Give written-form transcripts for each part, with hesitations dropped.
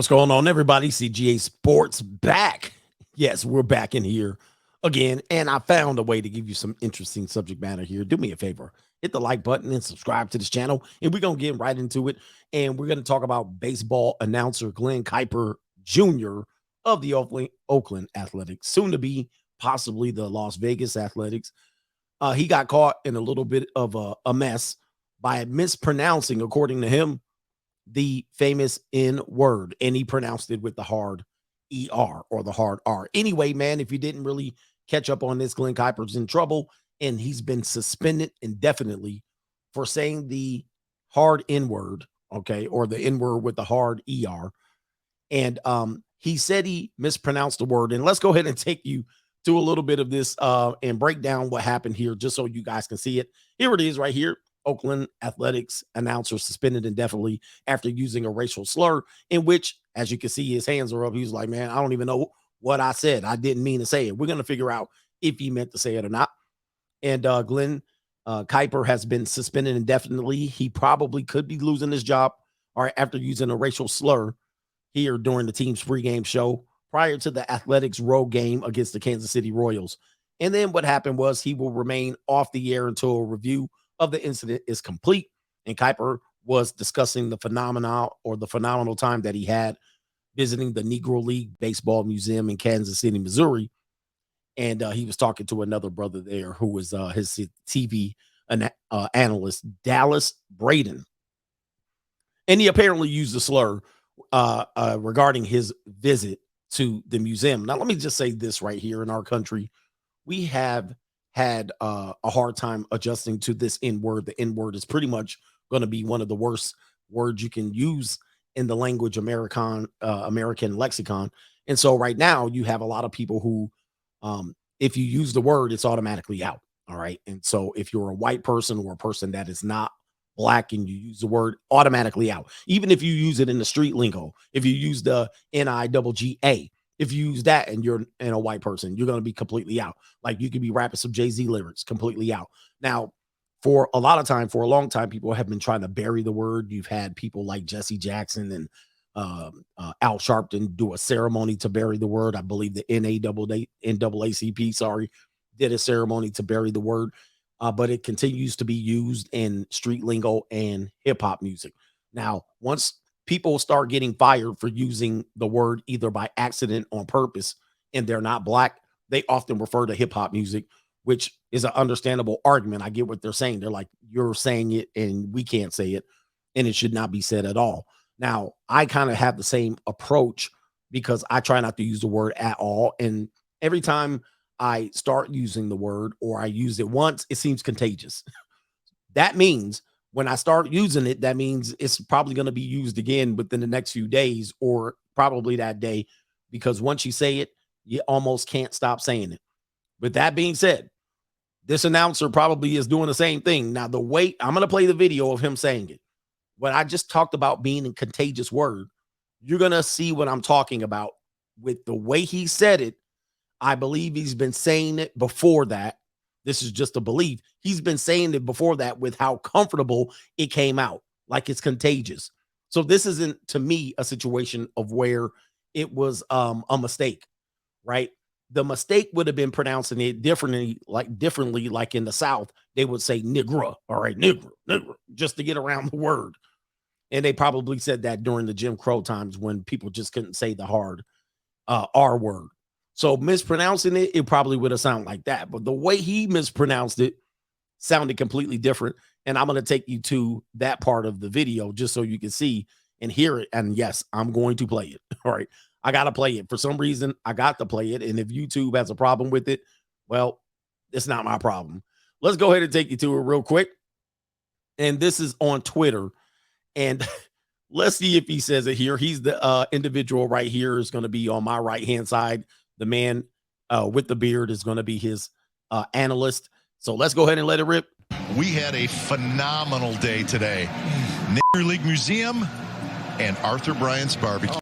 What's going on, everybody? CGA Sports back. Yes, we're back in here again, and I found a way to give you some interesting subject matter here. Do me a favor, hit the like button and subscribe to this channel, and we're going to get right into it. And we're going to talk about baseball announcer Glenn Kuiper Jr. of the Oakland Athletics, soon to be possibly the Las Vegas Athletics. He got caught in a little bit of a mess by mispronouncing, according to him, the famous N word, and he pronounced it with the hard ER or the hard R. Anyway, man, if you didn't really catch up on this, Glenn Kuiper's in trouble, and he's been suspended indefinitely for saying the hard N word, okay, or the N word with the hard ER. And he said he mispronounced the word. And let's go ahead and take you to a little bit of this and break down what happened here, just so you guys can see it. Here it is right here. Oakland Athletics announcer suspended indefinitely after using a racial slur, in which, as you can see, his hands are up. He was like, man, I don't even know what I said. I didn't mean to say it. We're going to figure out if he meant to say it or not. And Glenn Kuiper has been suspended indefinitely. He probably could be losing his job after using a racial slur here during the team's pregame show prior to the Athletics road game against the Kansas City Royals. And then what happened was he will remain off the air until a review of the incident is complete. And Kuiper was discussing the phenomenal time that he had visiting the Negro League Baseball Museum in Kansas City, Missouri. And he was talking to another brother there who was his TV analyst, Dallas Braden. And he apparently used a slur regarding his visit to the museum. Now, let me just say this right here. In our country, we have had a hard time adjusting to this N word. The N word is pretty much going to be one of the worst words you can use in the language American lexicon. And so right now you have a lot of people who, if you use the word, it's automatically out. All right. And so if you're a white person or a person that is not black and you use the word, automatically out. Even if you use it in the street lingo, if you use the NIGGA, if you use that and you're a white person, you're going to be completely out. Like you could be rapping some Jay-Z lyrics, completely out. Now, for a long time, people have been trying to bury the word. You've had people like Jesse Jackson and Al Sharpton do a ceremony to bury the word. I believe the NAACP, did a ceremony to bury the word. But it continues to be used in street lingo and hip hop music. Now, once people start getting fired for using the word either by accident or on purpose, and they're not black, they often refer to hip hop music, which is an understandable argument. I get what they're saying. They're like, you're saying it and we can't say it, and it should not be said at all. Now, I kind of have the same approach because I try not to use the word at all. And every time I start using the word or I use it once, it seems contagious. That means when I start using it, that means it's probably going to be used again within the next few days or probably that day, because once you say it, you almost can't stop saying it. With that being said, this announcer probably is doing the same thing. Now, I'm going to play the video of him saying it. What I just talked about being a contagious word, you're going to see what I'm talking about with the way he said it. I believe he's been saying it before that. This is just a belief. He's been saying it before that with how comfortable it came out, like it's contagious. So this isn't, to me, a situation of where it was a mistake, right? The mistake would have been pronouncing it differently, like in the South, they would say nigger, all right, nigger, just to get around the word. And they probably said that during the Jim Crow times when people just couldn't say the hard R word. So mispronouncing it, it probably would have sounded like that. But the way he mispronounced it sounded completely different. And I'm going to take you to that part of the video just so you can see and hear it. And yes, I'm going to play it. All right. I got to play it. For some reason, I got to play it. And if YouTube has a problem with it, well, it's not my problem. Let's go ahead and take you to it real quick. And this is on Twitter. And let's see if he says it here. He's the individual right here is going to be on my right-hand side. The man with the beard is going to be his analyst. So let's go ahead and let it rip. We had a phenomenal day today. Negro League Museum and Arthur Bryant's Barbecue.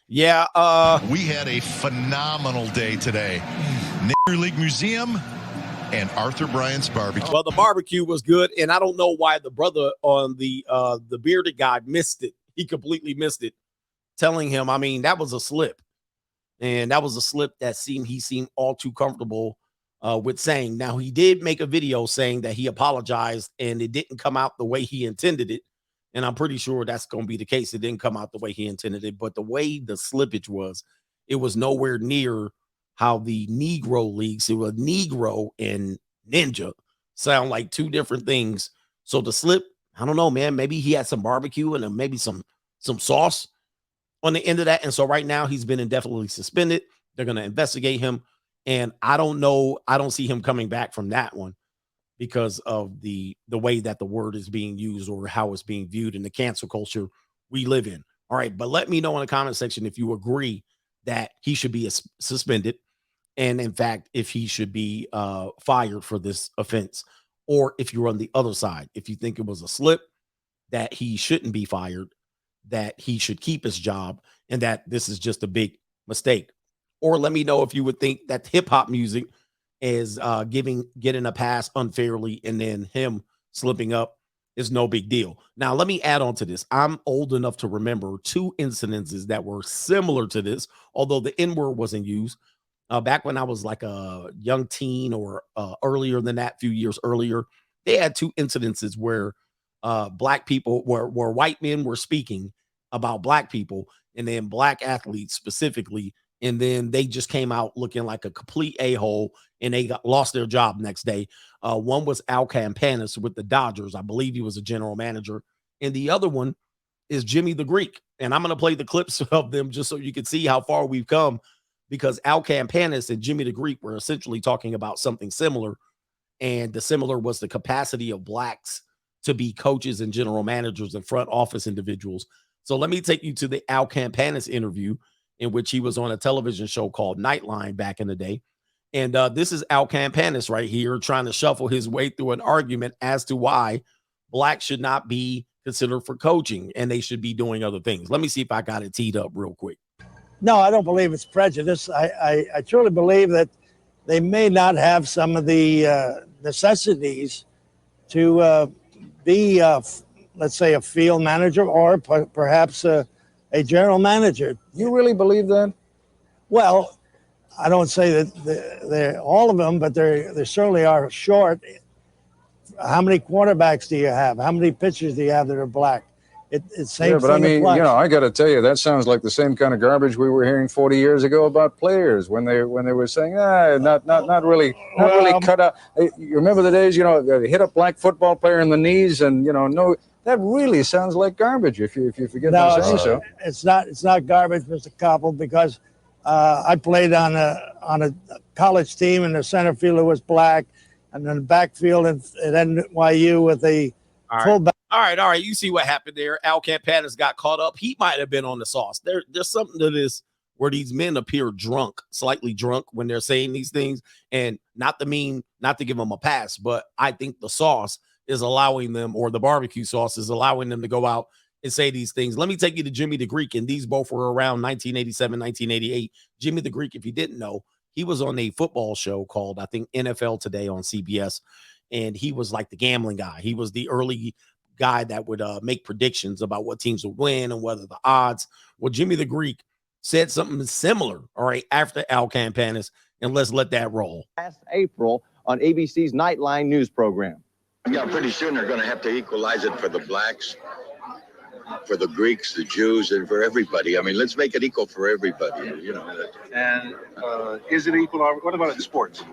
Yeah. We had a phenomenal day today. Negro League Museum and Arthur Bryant's Barbecue. Well, the barbecue was good, and I don't know why the brother on the bearded guy missed it. He completely missed it telling him, I mean, that was a slip. And that was a slip that he seemed all too comfortable with saying. Now, he did make a video saying that he apologized and it didn't come out the way he intended it. And I'm pretty sure that's going to be the case. It didn't come out the way he intended it. But the way the slippage was, it was nowhere near how the Negro leagues, it was Negro and Ninja, sound like two different things. So the slip, I don't know, man. Maybe he had some barbecue and maybe some sauce on the end of that. And so right now he's been indefinitely suspended. They're going to investigate him. And I don't know. I don't see him coming back from that one because of the way that the word is being used or how it's being viewed in the cancel culture we live in. All right. But let me know in the comment section if you agree that he should be suspended. And in fact, if he should be fired for this offense, or if you're on the other side, if you think it was a slip, that he shouldn't be fired, that he should keep his job, and that this is just a big mistake. Or let me know if you would think that hip hop music is getting a pass unfairly, and then him slipping up is no big deal. Now, let me add on to this. I'm old enough to remember two incidences that were similar to this, although the N word wasn't used. Back when I was like a young teen or earlier than that, few years earlier, they had two incidences where black people, where white men were speaking about black people, and then black athletes specifically, and then they just came out looking like a complete a-hole, and they lost their job next day. One was Al Campanis with the Dodgers. I believe he was a general manager. And the other one is Jimmy the Greek. And I'm going to play the clips of them just so you can see how far we've come, because Al Campanis and Jimmy the Greek were essentially talking about something similar. And the similar was the capacity of blacks to be coaches and general managers and front office individuals. So let me take you to the Al Campanis interview, in which he was on a television show called Nightline back in the day. And this is Al Campanis right here trying to shuffle his way through an argument as to why blacks should not be considered for coaching and they should be doing other things. Let me see if I got it teed up real quick. No, I don't believe it's prejudice. I truly believe that they may not have some of the necessities to be, let's say, a field manager or perhaps a general manager. You really believe that? Well, I don't say that they're all of them, but they certainly are short. How many quarterbacks do you have? How many pitchers do you have that are black? It's same Yeah, but thing I mean, applies. I got to tell you, that sounds like the same kind of garbage we were hearing 40 years ago about players when they were saying, not really cut out. You remember the days, they hit a black football player in the knees, and no, that really sounds like garbage. If you forget my saying so. It's not garbage, Mr. Koppel, because I played on a college team, and the center fielder was black, and then the backfield at NYU with a fullback. All right. You see what happened there. Al Campanis got caught up. He might have been on the sauce. There's something to this where these men appear drunk, slightly drunk when they're saying these things. And not to give them a pass, but I think the sauce is allowing them, or the barbecue sauce is allowing them to go out and say these things. Let me take you to Jimmy the Greek. And these both were around 1987, 1988. Jimmy the Greek, if you didn't know, he was on a football show called, I think, NFL Today on CBS. And he was like the gambling guy. He was the early guy that would make predictions about what teams would win and whether the odds. Well, Jimmy the Greek said something similar, all right, after Al Campanis, and let's let that roll. Last April on ABC's Nightline news program. Yeah, pretty soon they're going to have to equalize it for the blacks, for the Greeks, the Jews, and for everybody. I mean, let's make it equal for everybody, And is it equal? What about in sports?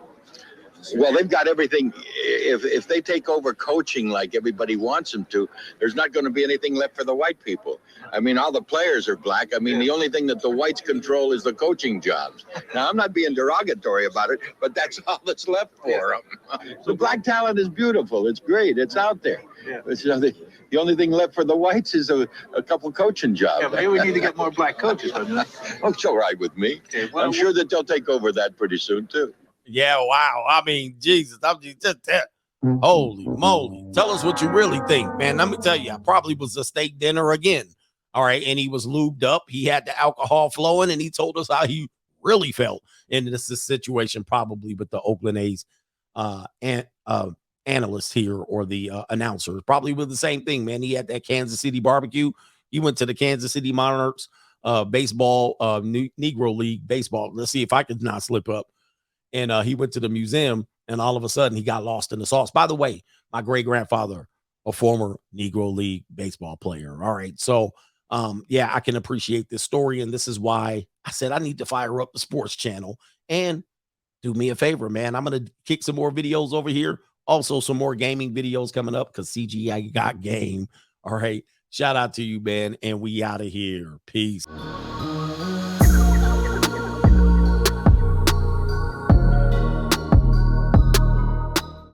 Well, they've got everything. If they take over coaching like everybody wants them to, there's not going to be anything left for the white people. I mean, all the players are black. I mean, the only thing that the whites control is the coaching jobs. Now, I'm not being derogatory about it, but that's all that's left for them. The black talent is beautiful. It's great. It's out there. Yeah. But, the only thing left for the whites is a couple coaching jobs. Yeah, maybe we need to get more black coaches. Oh, it's all right with me. Okay, well, I'm sure that they'll take over that pretty soon, too. Yeah, wow. I mean, Jesus, I'm just holy moly. Tell us what you really think, man. Let me tell you, I probably was a steak dinner again. All right. And he was lubed up. He had the alcohol flowing, and he told us how he really felt in this situation, probably with the Oakland A's analyst here, or the announcer. Probably with the same thing, man. He had that Kansas City barbecue. He went to the Kansas City Monarchs baseball, Negro League baseball. Let's see if I could not slip up. And he went to the museum, and all of a sudden he got lost in the sauce. By the way, my great grandfather, a former Negro League baseball player. All right. So yeah, I can appreciate this story. And this is why I said I need to fire up the sports channel. And do me a favor, man. I'm going to kick some more videos over here. Also, some more gaming videos coming up because CGI got game. All right. Shout out to you, man. And we out of here. Peace.